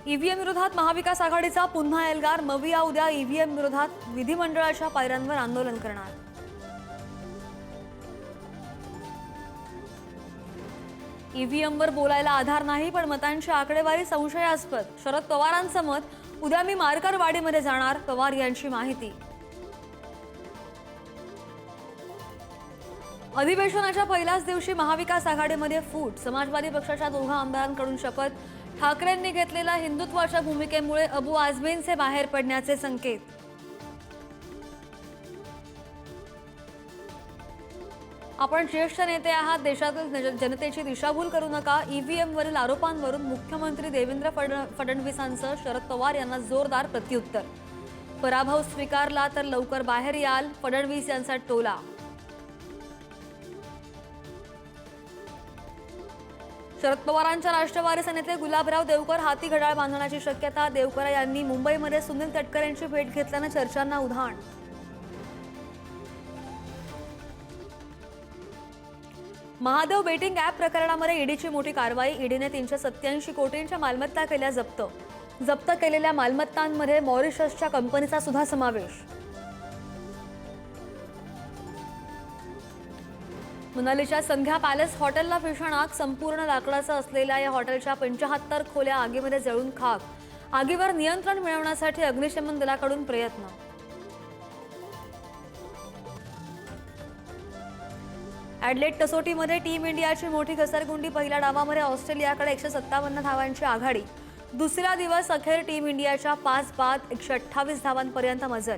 EVM विरोधात महाविकास आघाडीचा पुन्हा एल्गार. मविया उद्या ईव्हीएम विरोधात विधिमंडळाच्या पायऱ्यांवर आंदोलन करणार. ईव्हीएमवर बोलायला आधार नाही, पण मतांची आकडेवारी संशयास्पद. शरद पवारांचं मत, उद्या मी मार्करवाडीमध्ये जाणार. पवार यांची माहिती. अधिवेशनाच्या पहिल्याच दिवशी महाविकास आघाडीमध्ये फूट. समाजवादी पक्षाच्या दोघा आमदारांकडून शपथ. ठाकरेंनी घेतलेल्या हिंदुत्वाच्या भूमिकेमुळे अबू आझमींचे बाहेर पडण्याचे संकेत. आपण ज्येष्ठ नेते आहात, देशातील जनतेची दिशाभूल करू नका. ईव्हीएमवरील आरोपांवरून मुख्यमंत्री देवेंद्र फडणवीसांचं शरद पवार यांना जोरदार प्रत्युत्तर. पराभव स्वीकारला तर लवकर बाहेर याल, फडणवीस यांचा टोला. शरद पवारांच्या राष्ट्रवादी सेनेतले गुलाबराव देवकर हाती घड्याळ बांधण्याची शक्यता. देवकर यांनी मुंबईमध्ये सुनील तटकरेंची भेट घेतल्यानं चर्चांना उधाण. महादेव बेटिंग ॲप प्रकरणामध्ये ईडीची मोठी कारवाई. ईडीने 387 कोटींच्या मालमत्ता केल्या जप्त. जप्त केलेल्या मालमत्तांमध्ये मॉरिशसच्या कंपनीचा सुद्धा समावेश. मनालीच्या संध्या पॅलेस हॉटेलला भीषण आग. संपूर्ण लाकडाचं असलेल्या या हॉटेलच्या 75 खोल्या आगीमध्ये जळून खाक. आगीवर नियंत्रण मिळवण्यासाठी अग्निशमन दलाकडून प्रयत्न. ॲडलेड कसोटीमध्ये टीम इंडियाची मोठी घसरगुंडी. पहिल्या डावामध्ये ऑस्ट्रेलियाकडे 157 धावांची आघाडी. दुसरा दिवस अखेर टीम इंडियाच्या 5 बाद 128 धावांपर्यंत मजल.